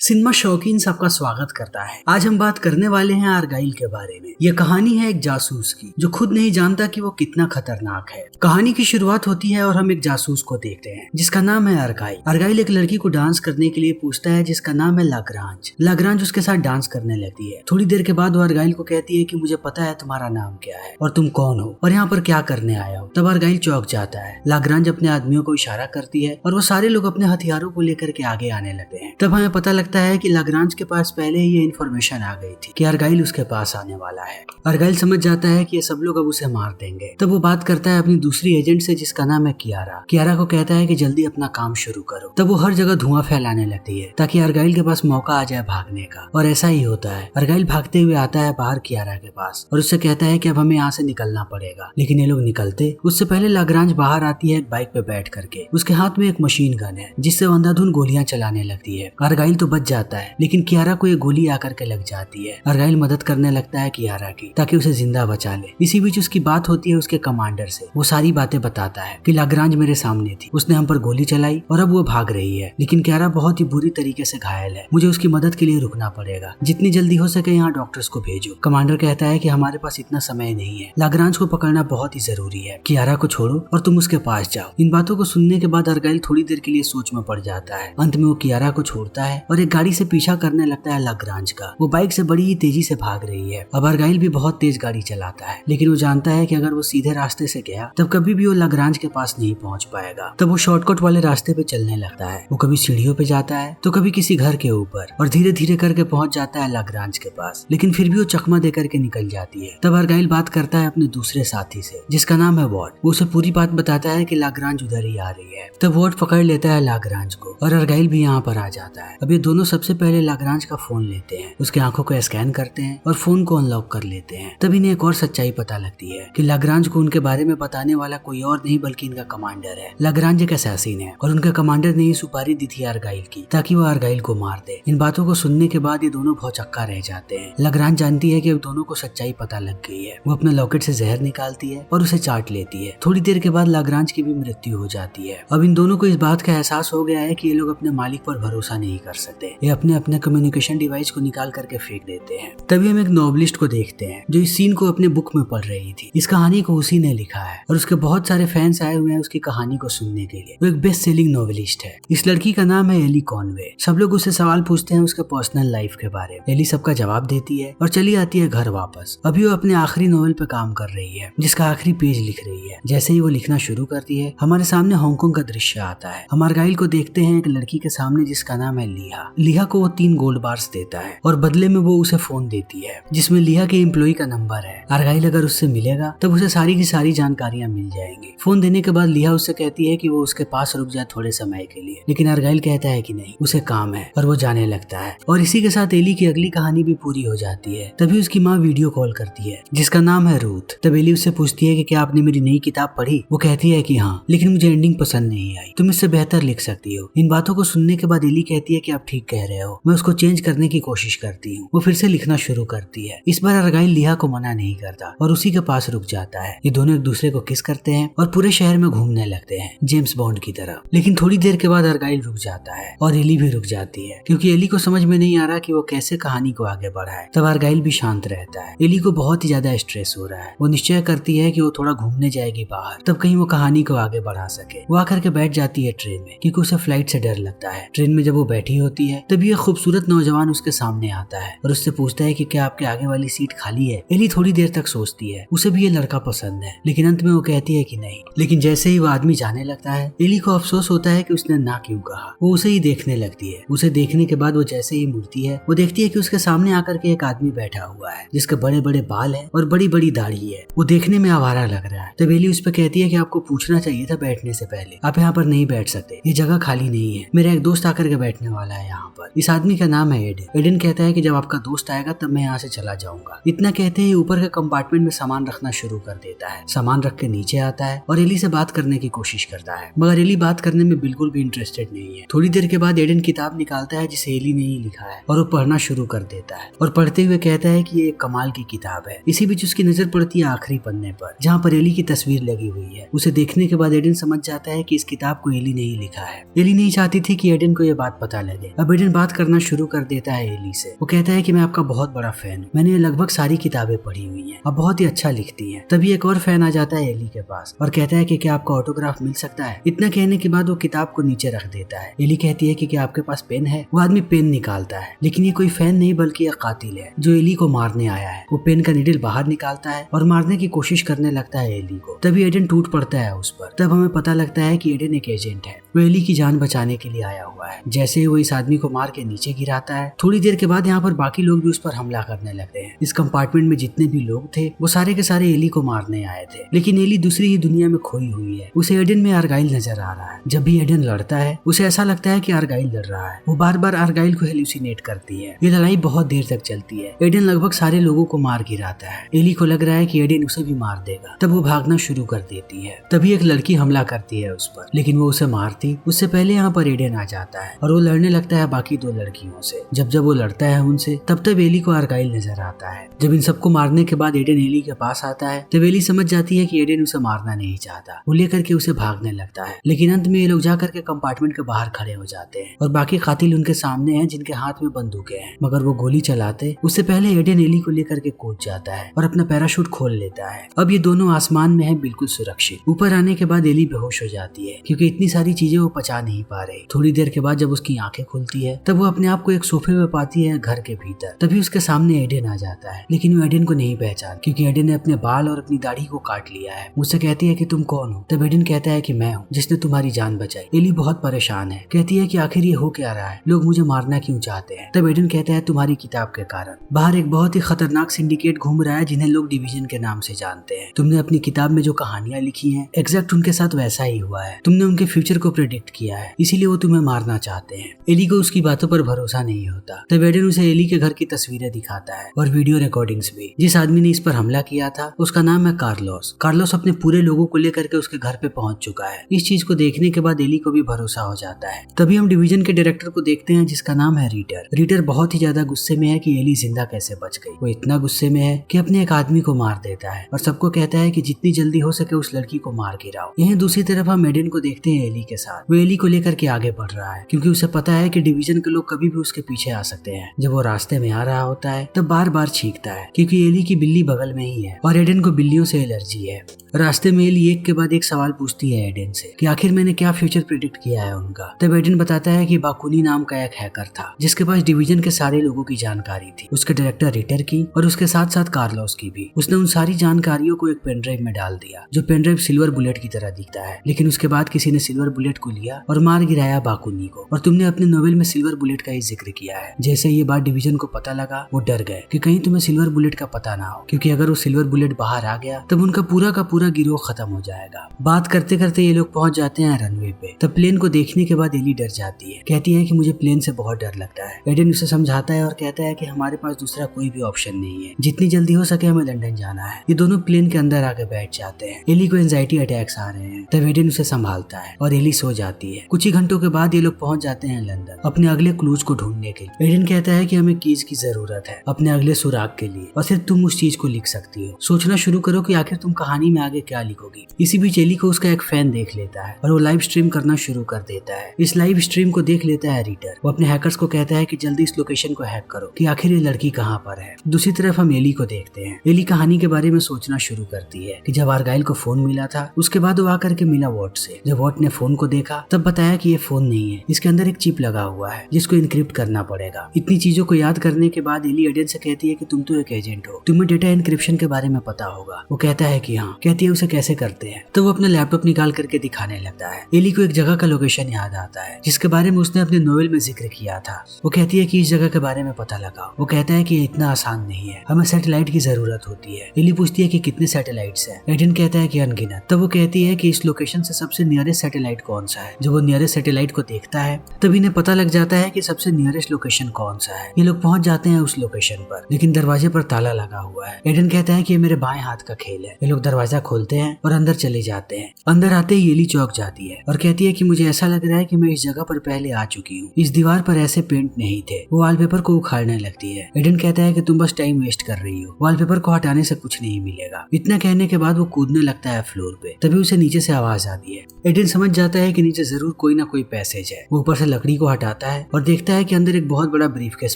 Cinema शौकीन सबका स्वागत करता है। आज हम बात करने वाले हैं आर्गाइल के बारे में। यह कहानी है एक जासूस की जो खुद नहीं जानता कि वो कितना खतरनाक है। कहानी की शुरुआत होती है और हम एक जासूस को देखते हैं जिसका नाम है आर्गाइल। आर्गाइल एक लड़की को डांस करने के लिए पूछता है जिसका नाम है लाग्रांज। लाग्रांज उसके साथ डांस करने लगती है। थोड़ी देर के बाद वो आर्गाइल को कहती है कि मुझे पता है तुम्हारा नाम क्या है और तुम कौन हो और यहाँ पर क्या करने आया हो। तब आर्गाइल चौंक जाता है। लाग्रांज अपने आदमियों को इशारा करती है और वो सारे लोग अपने हथियारों को लेकर के आगे आने लगते हैं। तब हमें पता लगता है कि लाग्रांज के पास पहले ही ये इन्फॉर्मेशन आ गई थी कि आर्गाइल उसके पास आने वाला है। आर्गाइल समझ जाता है कि ये सब लोग अब उसे मार देंगे। तब वो बात करता है अपनी दूसरी एजेंट से जिसका नाम है कियारा। कियारा को कहता है कि जल्दी अपना काम शुरू करो। तब वो हर जगह धुआं फैलाने लगती है ताकि आर्गाइल के पास मौका आ जाए भागने का, और ऐसा ही होता है। आर्गाइल भागते हुए आता है बाहर कियारा के पास और उससे कहता है कि अब हमें यहाँ से निकलना पड़ेगा। लेकिन ये लोग निकलते उससे पहले लाग्रांज बाहर आती है एक बाइक पे बैठ करके। उसके हाथ में एक मशीन गन है जिससे वो अंधाधुंध गोलियां चलाने लगती है। आर्गाइल तो बच जाता है लेकिन कियारा को ये गोली आकर के लग जाती है। आर्गाइल मदद करने लगता है कियारा की ताकि उसे जिंदा बचा ले। इसी बीच उसकी बात होती है उसके कमांडर से। वो सारी बातें बताता है कि लाग्रांज मेरे सामने थी, उसने हम पर गोली चलाई और अब वो भाग रही है, लेकिन कियारा बहुत ही बुरी तरीके से घायल है। मुझे उसकी मदद के लिए रुकना पड़ेगा, जितनी जल्दी हो सके यहाँ डॉक्टर्स को भेजो। कमांडर कहता है कि हमारे पास इतना समय नहीं है, लाग्रांज को पकड़ना बहुत ही जरूरी है। कियारा को छोड़ो और तुम उसके पास जाओ। इन बातों को सुनने के बाद आर्गाइल थोड़ी देर के लिए सोच में पड़ जाता है। अंत में वो कियारा को छोड़ता है और एक गाड़ी से पीछा करने लगता है लाग्रांज का। वो बाइक से बड़ी ही तेजी से भाग रही है। अब आर्गाइल भी बहुत तेज गाड़ी चलाता है, लेकिन वो जानता है कि अगर वो सीधे रास्ते से गया तब कभी भी वो लाग्रांज के पास नहीं पहुंच पाएगा। तब वो शॉर्टकट वाले रास्ते पे चलने लगता है। वो कभी सीढ़ियों पे जाता है तो कभी किसी घर के ऊपर, और धीरे धीरे करके पहुंच जाता है लाग्रांज के पास, लेकिन फिर भी वो चकमा दे करके निकल जाती है। तब आर्गाइल बात करता है अपने दूसरे साथी से जिसका नाम है वॉट। वो उसे पूरी बात बताता है कि लाग्रांज उधर ही आ रही है। तब वॉट पकड़ लेता है लाग्रांज को और आर्गाइल भी यहाँ पर आ जाता है। अब ये दोनों सबसे पहले लाग्रांज का फोन लेते हैं, उसके आंखों को स्कैन करते हैं और फोन को अनलॉक कर लेते हैं। तब इन्हें एक और सच्चाई पता लगती है कि लाग्रांज को उनके बारे में बताने वाला कोई और नहीं बल्कि इनका कमांडर है। लाग्रांज एक असैसिन है और उनका कमांडर ने ये सुपारी दी थी आर्गाइल की ताकि वो आर्गाइल को मार दे। इन बातों को सुनने के बाद ये दोनों भौचक्का रह जाते हैं। लाग्रांज जानती है कि अब दोनों को सच्चाई पता लग गई है। वो अपने लॉकेट से जहर निकालती है और उसे चाट लेती है। थोड़ी देर के बाद लाग्रांज की भी मृत्यु हो जाती है। अब इन दोनों को इस बात का एहसास हो गया है कि ये लोग अपने मालिक पर भरोसा नहीं कर सकते। ये अपने अपने कम्युनिकेशन डिवाइस को निकाल करके फेंक देते हैं। तभी हम एक नॉवलिस्ट को देखते हैं जो इस सीन को अपने बुक में पढ़ रही थी। इस कहानी को उसी ने लिखा है और उसके बहुत सारे फैंस आए हुए हैं उसकी कहानी को सुनने के लिए। वो एक बेस्ट सेलिंग नॉवलिस्ट है। इस लड़की का नाम है एली कॉनवे। सब लोग उससे सवाल पूछते हैं उसके पर्सनल लाइफ के बारे में। एली सबका जवाब देती है और चली आती है घर वापस। अभी वो अपने आखिरी नॉवेल पे काम कर रही है जिसका आखिरी पेज लिख रही है। जैसे ही वो लिखना शुरू करती है हमारे सामने हांगकांग का दृश्य आता है। हम आर्गाइल को देखते हैं एक लड़की के सामने जिसका नाम है लिहा। लिहा को वो 3 गोल्ड बार्स देता है और बदले में वो उसे फोन देती है जिसमें लिहा के एम्प्लॉय का नंबर है। आर्गाइल अगर उससे मिलेगा तब उसे सारी की सारी जानकारियां मिल जाएंगी। फोन देने के बाद लिहा उससे कहती है कि वो उसके पास रुक जाए थोड़े समय के लिए, लेकिन आर्गाइल कहता है कि नहीं, उसे काम है और वो जाने लगता है। और इसी के साथ एली की अगली कहानी भी पूरी हो जाती है। तभी उसकी माँ वीडियो कॉल करती है जिसका नाम है रूथ। तब एली उससे पूछती है कि क्या आपने मेरी नई किताब पढ़ी। वो कहती है कि हाँ, लेकिन मुझे एंडिंग पसंद नहीं आई, तुम इससे बेहतर लिख सकती हो। इन बातों को सुनने के बाद एली कहती है कि आप ठीक कह रहे हो, मैं उसको चेंज करने की कोशिश करती हूँ। वो फिर से लिखना शुरू करती है। इस बार आर्गाइल लिहा को मना नहीं करता और उसी के पास रुक जाता है। ये दोनों एक दूसरे को किस करते हैं और पूरे शहर में घूमने लगते हैं जेम्स बॉन्ड की तरह। लेकिन थोड़ी देर के बाद आर्गाइल रुक जाता है और एली भी रुक जाती है क्योंकि एली को समझ में नहीं आ रहा कि वो कैसे कहानी को आगे बढ़ाए। तब आर्गाइल भी शांत रहता है। एली को बहुत ही ज्यादा स्ट्रेस हो रहा है। वो निश्चय करती है कि वो थोड़ा घूमने जाएगी बाहर, तब कहीं वो कहानी को आगे बढ़ा सके। वो आकर के बैठ जाती है ट्रेन में क्योंकि उसे फ्लाइट से डर लगता है। ट्रेन में जब वो बैठी होती है तभी एक खूबसूरत नौजवान उसके सामने आता है और उससे पूछता है कि क्या आपके आगे वाली सीट खाली है। एली थोड़ी देर तक सोचती है, उसे भी ये लड़का पसंद है, लेकिन अंत में वो कहती है कि नहीं। लेकिन जैसे ही वो आदमी जाने लगता है एली को अफसोस होता है कि उसने ना क्यों कहा। वो उसे ही देखने लगती है। उसे देखने के बाद वो जैसे ही मुड़ती है वो देखती है कि उसके सामने आकर के एक आदमी बैठा हुआ है जिसके बड़े बड़े बाल है और बड़ी बड़ी दाढ़ी है। वो देखने में आवारा लग रहा है। तब एली उस पर कहती है कि आपको पूछना चाहिए था बैठने से पहले, आप यहाँ पर नहीं बैठ सकते, ये जगह खाली नहीं है, मेरा एक दोस्त आकर के बैठने वाला है यहाँ पर। इस आदमी का नाम है एडन। एडन कहता है कि जब आपका दोस्त आएगा तब मैं यहाँ से चला जाऊंगा। इतना कहते ही ऊपर के कंपार्टमेंट में सामान रखना शुरू कर देता है। सामान रख के नीचे आता है और एली से बात करने की कोशिश करता है, मगर एली बात करने में बिल्कुल भी इंटरेस्टेड नहीं है। थोड़ी देर के बाद एडन किताब निकालता है जिसे एली ने ही लिखा है और वो पढ़ना शुरू कर देता है और पढ़ते हुए कहता है कि ये एक कमाल की किताब है। इसी बीच उसकी नजर पड़ती है आखिरी पन्ने पर जहाँ पर एली की तस्वीर लगी हुई है। उसे देखने के बाद एडन समझ जाता है कि इस किताब को एली ने ही लिखा है। एली नहीं चाहती थी कि एडन को यह बात पता लगे। अब एडन बात करना शुरू कर देता है एली से। वो कहता है कि मैं आपका बहुत बड़ा फैन हूँ, मैंने लगभग सारी किताबें पढ़ी हुई हैं, आप बहुत ही अच्छा लिखती हैं। तभी एक और फैन आ जाता है एली के पास और कहता है कि क्या आपका ऑटोग्राफ मिल सकता है। इतना कहने के बाद वो किताब को नीचे रख देता है। एली कहती है कि क्या आपके पास पेन है। वो आदमी पेन निकालता है, लेकिन ये कोई फैन नहीं बल्कि एक कातिल है जो एली को मारने आया है। वो पेन का निडल बाहर निकालता है और मारने की कोशिश करने लगता है एली को। तभी एडन टूट पड़ता है उस पर। तब हमें पता लगता है कि एडन एक एजेंट है, वो एली की जान बचाने के लिए आया हुआ है। जैसे ही वो इस आदमी को मार के नीचे गिराता है, थोड़ी देर के बाद यहाँ पर बाकी लोग भी उस पर हमला करने लगते हैं। इस कंपार्टमेंट में जितने भी लोग थे वो सारे के सारे एली को मारने आए थे, लेकिन एली दूसरी ही दुनिया में खोई हुई है। उसे एडन में आर्गाइल नजर आ रहा है। जब भी एडन लड़ता है उसे ऐसा लगता है कि आर्गाइल लड़ रहा है। वो बार बार आर्गाइल को हेलुसिनेट करती है। ये लड़ाई बहुत देर तक चलती है। एडन लगभग सारे लोगों को मार गिराता है। एली को लग रहा है कि एडन उसे भी मार देगा। तब वो भागना शुरू कर देती है। तभी एक लड़की हमला करती है उस पर, लेकिन वो उसे मारती उससे पहले यहाँ पर एडन आ जाता है और वो लड़ने लगता है बाकी दो लड़कियों से। जब वो लड़ता है उनसे तब एली को आर्गाइल नजर आता है। जब इन सबको मारने के बाद एडन एली के पास आता है तब एली समझ जाती है कि एडन उसे मारना नहीं चाहता। वो लेकर के उसे भागने लगता है, लेकिन अंत में ये लोग जाकर के कंपार्टमेंट के बाहर खड़े हो जाते हैं और बाकी कातिल उनके सामने हैं जिनके हाथ में बंदूकें हैं। मगर वो गोली चलाते उससे पहले एडन एली को लेकर के कूद जाता है और अपना पैराशूट खोल लेता है। अब ये दोनों आसमान में है बिल्कुल सुरक्षित। ऊपर आने के बाद एली बेहोश हो जाती है क्योंकि इतनी सारी चीजें वो पचा नहीं पा रही। थोड़ी देर के बाद जब उसकी आंखें खुलती है तब वो अपने आप को एक सोफे में पाती है घर के भीतर। तभी उसके सामने एडन आ जाता है, लेकिन वो एडन को नहीं पहचान क्योंकि एडन ने अपने बाल और अपनी दाढ़ी को काट लिया है। मुझसे कहती है कि तुम कौन हो। तब एडन कहता है कि मैं हूँ जिसने तुम्हारी जान बचाई। एली बहुत परेशान है, कहती है कि आखिर ये हो क्या रहा है, लोग मुझे मारना क्यों चाहते हैं। तब एडन कहता है तुम्हारी किताब के कारण। बाहर एक बहुत ही खतरनाक सिंडिकेट घूम रहा है जिन्हें लोग डिवीजन के नाम से जानते हैं। तुमने अपनी किताब में जो कहानियां लिखी हैं एग्जैक्ट उनके साथ वैसा ही हुआ है। तुमने उनके फ्यूचर को प्रेडिक्ट किया है, इसीलिए वो तुम्हें मारना चाहते हैं। एली को उसकी बातों पर भरोसा नहीं होता। तब एडन उसे एली के घर की तस्वीरें दिखाता है और वीडियो रिकॉर्डिंग्स भी। जिस आदमी ने इस पर हमला किया था उसका नाम है कार्लोस। कार्लोस अपने पूरे लोगों को लेकर के उसके घर पे पहुंच चुका है। इस चीज को देखने के बाद एली को भी भरोसा हो जाता है। तभी हम डिवीजन के डायरेक्टर को देखते हैं जिसका नाम है रीटर। रीटर बहुत ही ज्यादा गुस्से में है कि एली जिंदा कैसे बच गई। वो इतना गुस्से में है कि अपने एक आदमी को मार देता है और सबको कहता है कि जितनी जल्दी हो सके उस लड़की को मार गिराओ। यहीं दूसरी तरफ हम एडन को देखते हैं एली के साथ। वो एली को लेकर के आगे बढ़ रहा है क्योंकि उसे पता है कि डिवीजन के लोग कभी भी उसके पीछे आ सकते हैं। जब वो रास्ते में आ रहा होता है तब बार बार छींकता है क्योंकि एली की बिल्ली बगल में ही है और एडन को बिल्लियों से एलर्जी है। रास्ते में एली एक के बाद एक सवाल पूछती है एडन से कि आखिर मैंने क्या फ्यूचर प्रेडिक्ट किया है उनका। तब एडन बताता है कि बाकुनी नाम का एक हैकर था जिसके पास डिवीजन के सारे लोगों की जानकारी थी, उसके डायरेक्टर रीटर की और उसके साथ साथ कार्लोस की भी। उसने उन सारी जानकारियों को एक पेन ड्राइव में डाल दिया जो पेन ड्राइव सिल्वर बुलेट की तरह दिखता है, लेकिन उसके बाद किसी ने सिल्वर बुलेट को लिया और मार गिराया बाकुनी को। और तुमने अपने नोवेल में सिल्वर बुलेट का ही जिक्र किया है। जैसे ये बात डिवीजन को पता लगा वो डर गए कि कहीं तुम्हें सिल्वर बुलेट का पता ना हो, क्योंकि अगर वो सिल्वर बुलेट बाहर आ गया तब उनका पूरा का पूरा गिरोह खत्म हो जाएगा। बात करते करते ये लोग पहुंच जाते हैं रनवे पे। तब प्लेन को देखने के बाद एली डर जाती है, कहती है कि मुझे प्लेन से बहुत डर लगता है। एडन उसे समझाता है और कहता है कि हमारे पास दूसरा कोई भी ऑप्शन नहीं है, जितनी जल्दी हो सके हमें लंदन जाना है। ये दोनों प्लेन के अंदर आके बैठ जाते हैं। एली को एंजाइटी अटैक्स आ रहे हैं। तब एडन उसे संभालता है और एली सो जाती है। कुछ ही घंटों के बाद ये लोग पहुंच जाते हैं लंदन अपने अगले क्लूज को ढूंढने के लिए। एडन कहता है कि हमें कीज की जरूरत है अपने अगले सुराग के लिए और सिर्फ तुम उस चीज को लिख सकती हो। सोचना शुरू करो कि आखिर तुम कहानी में आगे क्या लिखोगी। इसी बीच एली को उसका एक फैन देख लेता है और वो लाइव स्ट्रीम करना शुरू कर देता है। इस लाइव स्ट्रीम को देख लेता है रीटर। वो अपने हैकर्स को कहता है कि जल्दी इस लोकेशन को हैक करो कि आखिर ये लड़की कहाँ पर है। दूसरी तरफ हम एली को देखते हैं। एली कहानी के बारे में सोचना शुरू करती है कि जब आर्गाइल को फोन मिला था उसके बाद वो आकर के मिला वॉट से। जब वॉट ने फोन को देखा तब बताया कि ये फोन नहीं है, इसके अंदर एक चिप लगा हुआ है जिसको इनक्रिप्ट करना पड़ेगा। इतनी चीजों को याद करने के बाद एली एडन से कहती है कि तुम तो एक एजेंट हो, तुम्हें डेटा इनक्रिप्शन के बारे में पता होगा। वो कहता है कि हाँ। कहती है उसे कैसे करते हैं। तो वो अपना लैपटॉप निकाल करके दिखाने लगता है। एली को एक जगह का लोकेशन याद आता है जिसके बारे में उसने अपने नोवेल में जिक्र किया था। वो कहती है कि इस जगह के बारे में पता लगाओ। वो कहता है कि ये इतना आसान नहीं है, हमें सैटेलाइट की जरूरत होती है। एली पूछती है कि कितने सैटेलाइट्स हैं। एडन कहता है कि अनगिनत। तब वो कहती है कि इस लोकेशन से सबसे नियरेस्ट सैटेलाइट कौन सा है। जब वो नियरेस्ट सैटेलाइट को देखता है तब इन्हें पता लग जाता है कि सबसे नियरेस्ट लोकेशन कौन सा है। ये लोग पहुंच जाते हैं उस लोकेशन पर, लेकिन दरवाजे पर ताला लगा हुआ है। एडन कहता है कि ये मेरे बाएं हाथ का खेल है। ये लोग दरवाजा खोलते हैं और अंदर चले जाते हैं। अंदर आते ही एली चौंक जाती है और कहती है कि मुझे ऐसा लग रहा है कि मैं इस जगह पर पहले आ चुकी हूँ। इस दीवार पर ऐसे पेंट नहीं थे। वो वॉलपेपर को उखाड़ने लगती है। एडन कहता है कि तुम बस टाइम वेस्ट कर रही हो, वॉलपेपर को हटाने से कुछ नहीं मिलेगा। इतना कहने के बाद वो कूदने लगता है फ्लोर पे। तभी उसे नीचे से आवाज आती है। एडन समझ जाता है कि नीचे जरूर कोई ना कोई पैसेज है। वो ऊपर से लकड़ी को हटाता है और देखता है कि अंदर एक बहुत बड़ा ब्रीफकेस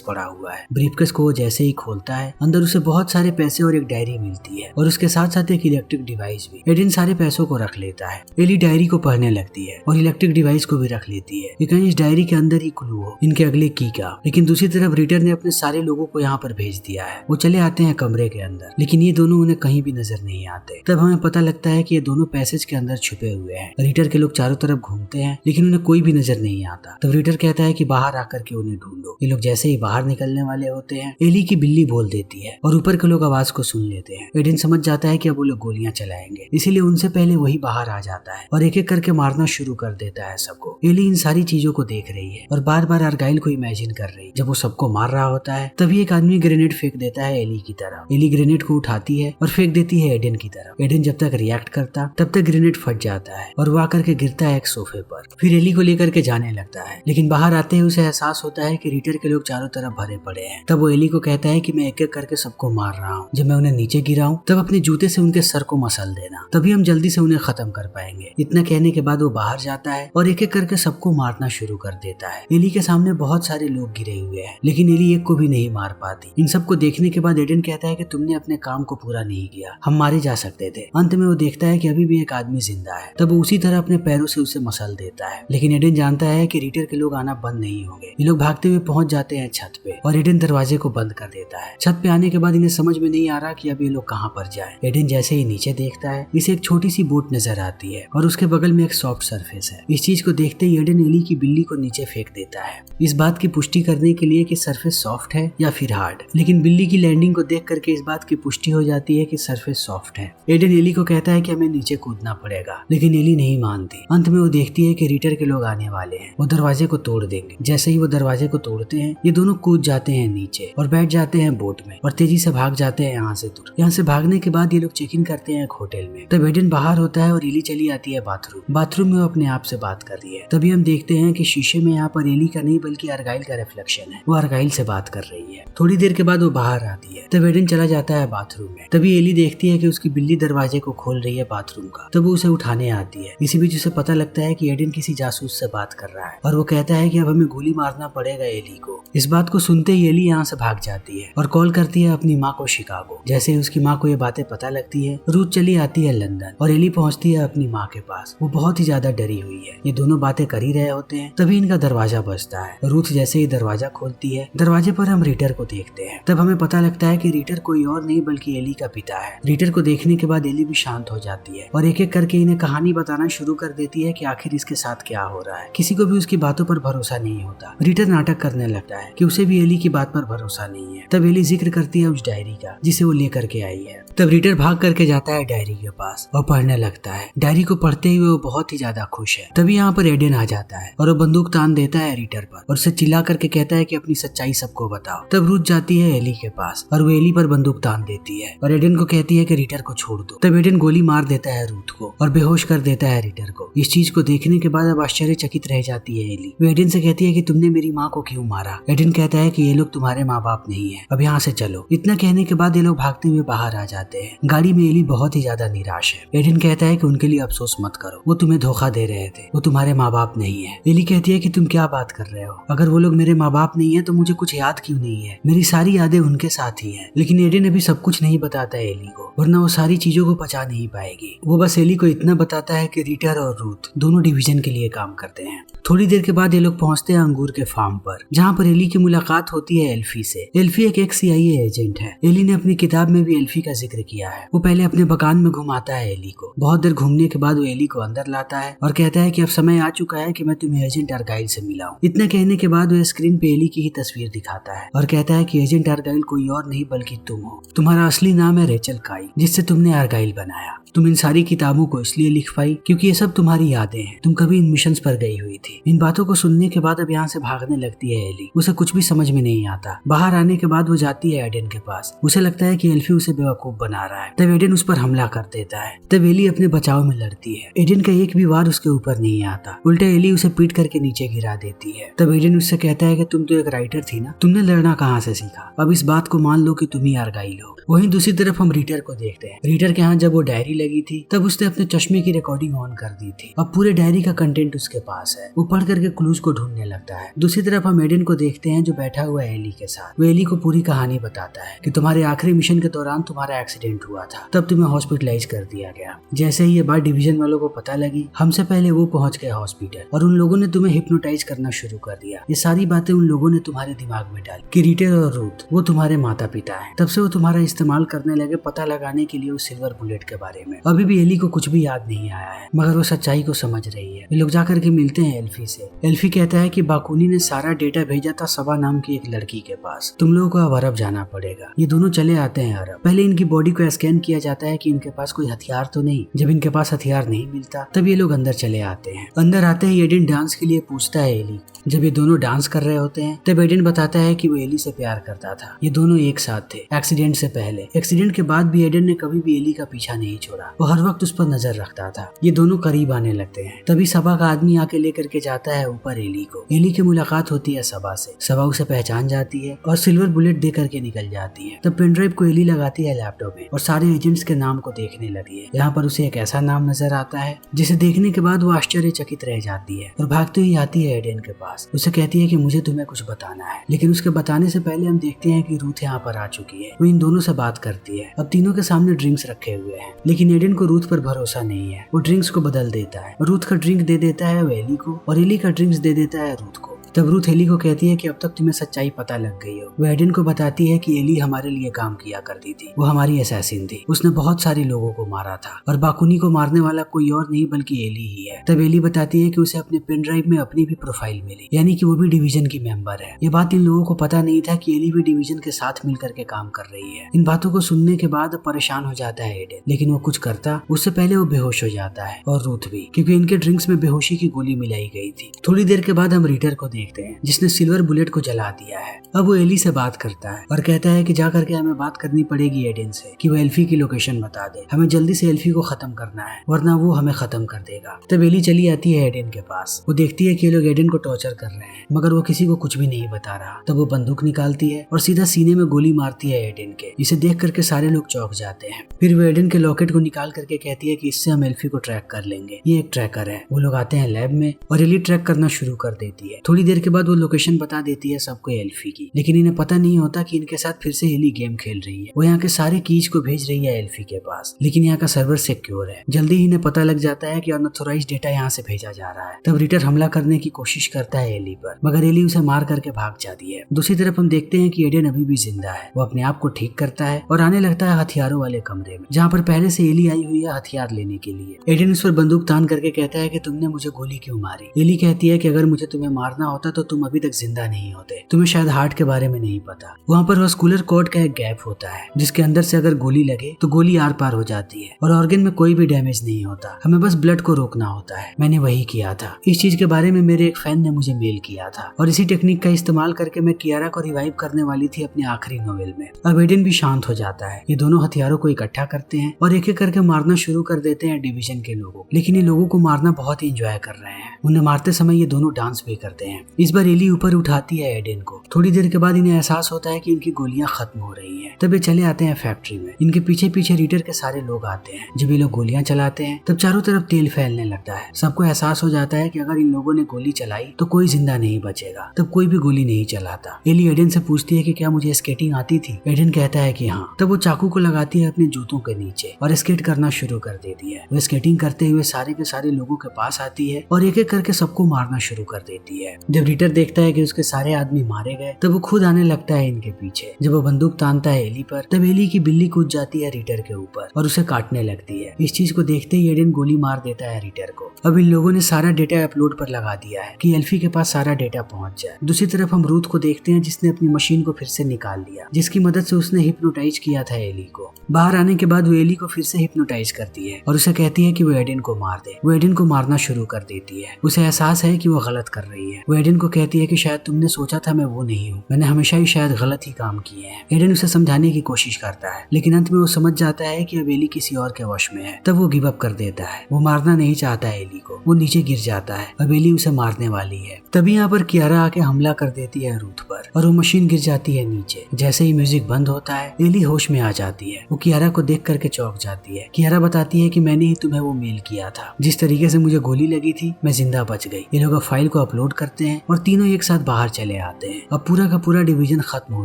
पड़ा हुआ है। ब्रीफकेस को वो जैसे ही खोलता है अंदर उसे बहुत सारे पैसे और एक डायरी मिलती है और उसके साथ साथ एक इलेक्ट्रिक डिवाइस भी। एडन सारे पैसों को रख लेता है। एली डायरी को पढ़ने लगती है और इलेक्ट्रिक डिवाइस को भी रख लेती है। कहीं इस डायरी के अंदर ही क्लू हो इनके अगले की का। लेकिन दूसरी तरफ रीटर ने अपने सारे लोगों को यहाँ पर भेज दिया है। वो चले आते हैं कमरे के अंदर, लेकिन ये दोनों उन्हें कहीं भी नजर नहीं आते। तब हमें पता लगता है कि ये दोनों पैसेज के अंदर छुपे हुए हैं। रीटर के लोग चारों तरफ घूमते हैं लेकिन उन्हें कोई भी नजर नहीं आता। तब रीटर कहता है कि बाहर आकर के उन्हें ढूंढो। ये लोग जैसे ही बाहर निकलने वाले होते हैं एली की बिल्ली बोल देती है और ऊपर के लोग आवाज को सुन लेते हैं। एडन समझ जाता है कि अब वो लोग गोलियां चलाएंगे, इसीलिए उनसे पहले वही बाहर आ जाता है और एक एक करके मारना शुरू कर देता है सबको। एली इन सारी चीजों को देख रही है और बार बार आर्गाइल को इमेजिन कर रही है। जब वो सबको मार रहा होता है तभी एक आदमी ग्रेनेड फेंक देता है एली की तरफ। एली ग्रेनेड को उठाती है और फेंक देती है एडन की तरफ। एडन जब तक रिएक्ट करता तब तक ग्रेनेड फट जाता है और वो आकर के गिरता है एक सोफे पर। फिर एली को लेकर के जाने लगता है, लेकिन बाहर आते ही उसे एहसास होता है कि रीटर के लोग चारों तरफ भरे पड़े हैं। तब वो एली को कहता है कि मैं एक एक करके सबको मार रहा हूँ। जब मैं उन्हें नीचे गिराऊं तब अपने जूते से उनके सर को मसल देना, तभी हम जल्दी से उन्हें खत्म कर पाएंगे। इतना कहने के बाद वो बाहर जाता है और एक एक करके सबको मारना शुरू कर देता है। एली के सामने बहुत सारे लोग गिरे हुए हैं लेकिन एली एक को भी नहीं मार पाती। इन सबको देखने के बाद एडन कहता है कि तुमने अपने काम को पूरा नहीं किया, हम मारे जा सकते थे। अंत में वो देखता है कि अभी भी एक आदमी जिंदा है। तब वो उसी तरह अपने पैरों से उसे मसल देता है, लेकिन एडन जानता है कि रीटर के लोग आना बंद नहीं होंगे। ये लोग भागते हुए पहुंच जाते हैं छत पे और एडन दरवाजे को बंद कर देता है। छत पे आने के बाद इन्हें समझ में नहीं आ रहा कि अब ये लोग कहाँ पर जाएं। एडन जैसे ही नीचे देखता है इसे एक छोटी सी बोट नजर आती है और उसके बगल में एक सॉफ्ट सरफेस है। इस चीज को देखते ही एडन एली की बिल्ली को नीचे फेंक देता है, इस बात की पुष्टि करने के लिए कि सरफेस सॉफ्ट है या फिर हार्ड। लेकिन बिल्ली की लैंडिंग को देख करके इस बात की पुष्टि हो जाती है कि सरफेस सॉफ्ट है। एडन एली को कहता है कि हमें नीचे कूदना पड़ेगा, लेकिन एली नहीं मानती। अंत में वो देखती है कि रीटर के लोग आने वाले हैं, वो दरवाजे को तोड़ देंगे। जैसे ही वो दरवाजे को तोड़ते हैं ये दोनों कूद जाते हैं नीचे और बैठ जाते हैं बोट में और तेजी से भाग जाते हैं यहाँ से दूर। यहाँ से भागने के बाद ये लोग चेक इन करते हैं एक होटल में। तब एडन बाहर होता है और एली चली आती है बाथरूम में वो अपने आप से बात कर रही है। तभी हम देखते हैं कि शीशे में यहाँ पर एली का नहीं बल्कि आर्गाइल का रिफ्लेक्शन है। वो आर्गाइल से बात कर रही है। थोड़ी देर के बाद वो बाहर आती है। तब एडन चला जाता है बाथरूम में। तभी एली देखती है कि उसकी बिल्ली दरवाजे को खोल रही है बाथरूम का। तब वो उसे उठाने आती है। इसी बीच उसे पता लगता है कि एडन किसी जासूस से बात कर रहा है और वो कहता है कि अब हमें गोली मारना पड़ेगा एली को। इस बात को सुनते ही एली यहाँ से भाग जाती है और कॉल करती है अपनी माँ को शिकागो। जैसे ही उसकी माँ को ये बातें पता लगती है रूथ चली आती है लंदन और एली पहुँचती है अपनी माँ के पास। वो बहुत ही ज्यादा डरी हुई है। ये दोनों बातें कर ही रहे होते हैं तभी इनका दरवाजा बजता है। रूथ जैसे ही दरवाजा खोलती है दरवाजे पर हम रीटर को देखते हैं। तब हमें पता लगता है कि रीटर कोई और नहीं बल्कि एली का पिता है। रीटर को देखने के बाद एली भी शांत हो जाती है और एक एक करके इन्हें कहानी बताना शुरू कर देती है कि आखिर इसके साथ क्या हो रहा है। किसी को भी उसकी बातों पर भरोसा नहीं होता। रीटर नाटक करने लगता है कि उसे भी एली की बात पर भरोसा नहीं है। तब एली जिक्र करती है उस डायरी का जिसे वो लेकर के आई है। तब रीटर भाग करके जाता है डायरी के पास और पढ़ने लगता है। डायरी को पढ़ते हुए वो बहुत ही ज्यादा खुश है। तभी यहाँ पर एडन आ जाता है और वो बंदूक तान देता है रीटर पर और उसे चिल्ला करके कहता है कि अपनी सच्चाई सबको बताओ। तब रूथ जाती है एली के पास और वो एली पर बंदूक तान देती है और एडन को कहती है कि रीटर को छोड़ दो। तब एडन गोली मार देता है रूथ को और बेहोश कर देता है रीटर को। इस चीज को देखने के बाद अब आश्चर्यचकित रह जाती है एली। वो एडन से कहती है कि तुमने मेरी माँ को क्यों मारा। एडन कहता है कि ये लोग तुम्हारे माँ बाप नहीं है, अब यहाँ से चलो। इतना कहने के बाद ये लोग भागते हुए बाहर आ जाते हैं। गाड़ी में एली बहुत ही ज्यादा निराश है। एडन कहता है कि उनके लिए अफसोस मत करो, वो तुम्हें धोखा दे रहे थे, वो तुम्हारे माँ बाप नहीं है। एली कहती है कि तुम क्या बात कर रहे हो, अगर वो लोग मेरे माँ बाप नहीं है तो मुझे कुछ याद क्यों नहीं है, मेरी सारी यादें उनके साथ ही है। लेकिन एडन अभी सब कुछ नहीं बताता है एली को, वरना वो सारी चीजों को पचा नहीं पाएगी। वो बस एली को इतना बताता है कि रीटर और रूथ दोनों डिवीजन के लिए काम करते हैं। थोड़ी देर के बाद ये लोग पहुंचते हैं अंगूर के फार्म पर, जहाँ पर एली की मुलाकात होती है एल्फी से। एल्फी एक CIA एजेंट है। एली ने अपनी किताब में भी एल्फी का जिक्र किया है। वो पहले अपने बगान में घुमाता है एली को। बहुत देर घूमने के बाद वो एली को अंदर लाता है और कहता है कि अब समय आ चुका है कि मैं तुम्हें एजेंट आर्गाइल से मिलाऊं। इतना कहने के बाद वो स्क्रीन पे एली की ही तस्वीर दिखाता है और कहता है कि एजेंट आर्गाइल कोई और नहीं बल्कि तुम हो। तुम्हारा असली नाम है रेचल काई, जिससे तुमने आर्गाइल बनाया। तुम इन सारी किताबों को इसलिए लिख पाई क्योंकि ये सब तुम्हारी यादें हैं। तुम कभी इन मिशंस पर गई हुई थी। थी। इन बातों को सुनने के बाद अब यहाँ से भागने लगती है एली। उसे कुछ भी समझ में नहीं आता। बाहर आने के बाद वो जाती है एडन के पास। उसे लगता है कि एल्फी उसे बेवकूफ बना रहा है। तब एडन उस पर हमला कर देता है। तब एली अपने बचाव में लड़ती है। एडन का एक भी वार उसके ऊपर नहीं आता। उल्टा एली उसे पीट करके नीचे गिरा देती है। तब एडन उससे कहता है कि तुम तो एक राइटर थी ना, तुमने लड़ना कहाँ से सीखा? अब इस बात को मान लो कि तुम ही आर्गाइल हो। वहीं दूसरी तरफ हम रीटर को देखते हैं। रीटर के यहाँ जब वो डायरी लगी थी तब उसने अपने चश्मे की रिकॉर्डिंग ऑन कर दी थी। अब पूरे डायरी का कंटेंट उसके पास है। वो पढ़ करके क्लूज को ढूंढने लगता है। दूसरी तरफ हम एडन को देखते हैं जो बैठा हुआ है एली के साथ। वो एली को पूरी कहानी बताता है कि तुम्हारे आखिरी मिशन के दौरान तुम्हारा एक्सीडेंट हुआ था, तब तुम्हें हॉस्पिटलाइज कर दिया गया। जैसे ही ये बात डिवीजन वालों को पता लगी, हमसे पहले वो पहुंच गए हॉस्पिटल और उन लोगों ने तुम्हें हिप्नोटाइज करना शुरू कर दिया। ये सारी बातें उन लोगों ने तुम्हारे दिमाग में डाली कि रीटर और रूथ वो तुम्हारे माता पिता है। तब से वो तुम्हारा इस्तेमाल करने लगे पता लगाने के लिए उस सिल्वर बुलेट के बारे में। अभी भी एली को कुछ भी याद नहीं आया है, मगर वो सच्चाई को समझ रही है। ये लोग जाकर के मिलते हैं एल्फी से। एल्फी कहता है कि बाकुनी ने सारा डेटा भेजा था सबा नाम की एक लड़की के पास। तुम लोगों को अब अरब जाना पड़ेगा। ये दोनों चले आते हैं अरब। पहले इनकी बॉडी को स्कैन किया जाता है कि इनके पास कोई हथियार तो नहीं। जब इनके पास हथियार नहीं मिलता तब ये लोग अंदर चले आते हैं। अंदर आते ही एडन डांस के लिए पूछता है एली। जब ये दोनों डांस कर रहे होते हैं तब एडन बताता है कि वो एली से प्यार करता था। ये दोनों एक साथ थे एक्सीडेंट से पहले। एक्सीडेंट के बाद भी एडन ने कभी भी एली का पीछा नहीं छोड़ा। वो हर वक्त उस पर नजर रखता था। ये दोनों करीब आने लगते हैं। तभी सबा का आदमी आके लेकर के जाता है ऊपर एली को। एली की मुलाकात होती है सबा से। सबा उसे पहचान जाती है और सिल्वर बुलेट दे करके निकल जाती है। तब पेनड्राइव को एली लगाती है लैपटॉप में और सारे एजेंट्स के नाम को देखने लगी है। यहाँ पर उसे एक ऐसा नाम नजर आता है जिसे देखने के बाद वो आश्चर्यचकित रह जाती है और भागते हुए आती है एडन के पास। उसे कहती है कि मुझे तुम्हें कुछ बताना है, लेकिन उसके बताने से पहले हम देखते हैं कि रूथ यहाँ पर आ चुकी है। वो इन दोनों से बात करती है। अब तीनों के सामने ड्रिंक्स रखे हुए हैं, लेकिन एडन को रूथ पर भरोसा नहीं है। वो ड्रिंक्स को बदल देता है। रूथ का ड्रिंक दे देता है वो एली को और एली का ड्रिंक्स दे देता है रूथ को। तब रूथ एली को कहती है कि अब तक तुम्हें सच्चाई पता लग गई हो। वो एडन को बताती है कि एली हमारे लिए काम किया करती थी। वो हमारी असैसिन थी। उसने बहुत सारे लोगों को मारा था और बाकुनी को मारने वाला कोई और नहीं बल्कि एली ही है। तब एली बताती है कि उसे अपने पेन ड्राइव में अपनी भी प्रोफाइल मिली, यानी कि वो भी डिवीजन की मेंबर है। ये बात इन लोगों को पता नहीं था कि एली भी डिवीजन के साथ मिल करके काम कर रही है। इन बातों को सुनने के बाद परेशान हो जाता है एडन, लेकिन वो कुछ करता उससे पहले वो बेहोश हो जाता है और रूथ भी, क्योंकि इनके ड्रिंक्स में बेहोशी की गोली मिलाई गई थी। थोड़ी देर के बाद हम रीटर को देखते हैं जिसने सिल्वर बुलेट को जला दिया है। अब वो एली से बात करता है और कहता है कि जा करके हमें बात करनी पड़ेगी एडन से कि वो एल्फी की लोकेशन बता दे। हमें जल्दी से एल्फी को खत्म करना है वरना वो हमें खत्म कर देगा। तब एली चली आती है एडन के पास। वो देखती है कि ये लोग एडन को टॉर्चर कर रहे हैं, मगर वो किसी को कुछ भी नहीं बता रहा। तब वो बंदूक निकालती है और सीधा सीने में गोली मारती है एडन के, जिसे देख करके सारे लोग चौंक जाते हैं। फिर वो एडन के लॉकेट को निकाल करके कहती है कि इससे हम एल्फी को ट्रैक कर लेंगे। ये एक ट्रैकर है। वो लोग आते हैं लैब में और एली ट्रैक करना शुरू कर देती है। थोड़ी देर के बाद वो लोकेशन बता देती है सबको एल्फी की, लेकिन इन्हें पता नहीं होता कि इनके साथ फिर से एली गेम खेल रही है। वो यहाँ के सारे कीज को भेज रही है एल्फी के पास, लेकिन यहाँ का सर्वर सिक्योर है। जल्दी ही इन्हें पता लग जाता है कि अनऑथोराइज्ड डेटा यहाँ से भेजा जा रहा है। तब रीटर हमला करने की कोशिश करता है एली पर, मगर एली उसे मार करके भाग जाती है। दूसरी तरफ हम देखते हैं कि एडन अभी भी जिंदा है। वो अपने आप को ठीक करता है और आने लगता है हथियारों वाले कमरे में, जहाँ पर पहले से एली आई हुई है हथियार लेने के लिए। एडन उस पर बंदूक तान करके कहता है कि तुमने मुझे गोली क्यों मारी? एली कहती है कि अगर मुझे तुम्हें मारना होता तो तुम अभी तक जिंदा नहीं होते। तुम्हें शायद हार्ट के बारे में नहीं पता। वहाँ पर वास्कुलर कॉर्ड का एक गैप होता है जिसके अंदर से अगर गोली लगे तो गोली आर पार हो जाती है और ऑर्गन में कोई भी डैमेज नहीं होता। हमें बस ब्लड को रोकना होता है। मैंने वही किया था। इस चीज के बारे में मेरे एक फैन ने मुझे मेल किया था और इसी टेक्निक का इस्तेमाल करके मैं कियारा को रिवाइव करने वाली थी अपने आखिरी नोवेल में। अब एडन भी शांत हो जाता है। ये दोनों हथियारों को इकट्ठा करते हैं और एक एक करके मारना शुरू कर देते हैं डिवीजन के लोगों। लेकिन ये लोगों को मारना बहुत ही एंजॉय कर रहे हैं। उन्हें मारते समय ये दोनों डांस भी करते हैं। इस बार एली ऊपर उठाती है एडन को। थोड़ी देर के बाद इन्हें एहसास होता है कि इनकी गोलियां खत्म हो रही हैं। तब ये चले आते हैं फैक्ट्री में। इनके पीछे पीछे रीटर के सारे लोग आते हैं। जब ये लोग गोलियां चलाते हैं तब चारों तरफ तेल फैलने लगता है। सबको एहसास हो जाता है कि अगर इन लोगों ने गोली चलाई तो कोई जिंदा नहीं बचेगा। तब कोई भी गोली नहीं चलाता। एली एडन से पूछती है कि क्या मुझे स्केटिंग आती थी? एडन कहता है कि हाँ। तब वो चाकू को लगाती है अपने जूतों के नीचे और स्केट करना शुरू कर देती है। वो स्केटिंग करते हुए सारे के सारे लोगों के पास आती है और एक एक करके सबको मारना शुरू कर देती है। जब रीटर देखता है कि उसके सारे आदमी मारे गए तब वो खुद आने लगता है इनके पीछे। जब वो बंदूक तानता है एली पर तब एली की बिल्ली कूद जाती है रीटर के ऊपर और उसे काटने लगती है। इस चीज को देखते ही एडन गोली मार देता है रीटर को। अब इन लोगों ने सारा डेटा अपलोड पर लगा दिया है कि एल्फी के पास सारा डेटा पहुंच जाए। दूसरी तरफ हम रूथ को देखते हैं जिसने अपनी मशीन को फिर से निकाल लिया, जिसकी मदद से उसने हिप्नोटाइज किया था एली को। बाहर आने के बाद वो एली को फिर से हिप्नोटाइज करती है और उसे कहती है कि वो एडन को मार दे। वो एडन को मारना शुरू कर देती है। उसे एहसास है कि वो गलत कर रही है। वो एडन को कहती है कि शायद तुमने सोचा था मैं वो नहीं हूँ, मैंने हमेशा ही शायद गलत ही काम किए हैं। एडन उसे समझाने की कोशिश करता है लेकिन अंत में वो समझ जाता है कि अब एली किसी और के वश में है। तब वो गिव अप कर देता है। वो मारना नहीं चाहता है एली को। वो नीचे गिर जाता है। अब एली उसे मारने वाली है। तभी यहाँ पर कियारा आके हमला कर देती है रूथ पर और वो मशीन गिर जाती है नीचे। जैसे ही म्यूजिक बंद होता है एली होश में आ जाती है। वो कियारा को देख करके चौंक जाती है। कियारा बताती है कि मैंने ही तुम्हें वो मेल किया था, जिस तरीके से मुझे गोली लगी थी मैं जिंदा बच गई। ये लोग फाइल को अपलोड करते हैं और तीनों एक साथ बाहर चले आते हैं। अब पूरा का पूरा डिवीजन खत्म हो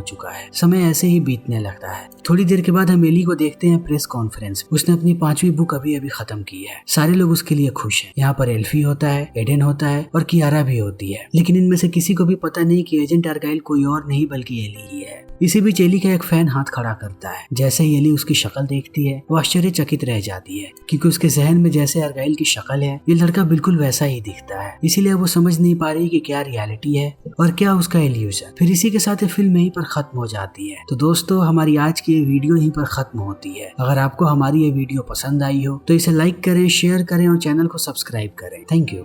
चुका है। समय ऐसे ही बीतने लगता है। थोड़ी देर के बाद हम एली को देखते हैं प्रेस कॉन्फ्रेंस। उसने अपनी 5वीं बुक अभी खत्म की है। सारे लोग उसके लिए खुश हैं। यहाँ पर एल्फी होता है, एडन होता है और कियारा भी होती है, लेकिन इनमें से किसी को भी पता नहीं कि एजेंट आर्गाइल कोई और नहीं बल्कि एली ही है। इसी बीच एली का एक फैन हाथ खड़ा करता है। जैसे ही एली उसकी शक्ल देखती है वो आश्चर्यचकित रह जाती है क्योंकि उसके जहन में जैसे आर्गाइल की शक्ल है ये लड़का बिल्कुल वैसा ही दिखता है। इसीलिए वो समझ नहीं पा रही कि क्या रियलिटी है और क्या उसका इल्यूजन। फिर इसी के साथ फिल्म यहीं पर खत्म हो जाती है। तो दोस्तों हमारी आज की ये वीडियो यहीं पर खत्म होती है। अगर आपको हमारी ये वीडियो पसंद आई हो तो इसे लाइक करें, शेयर करें और चैनल को सब्सक्राइब करें। Thank you.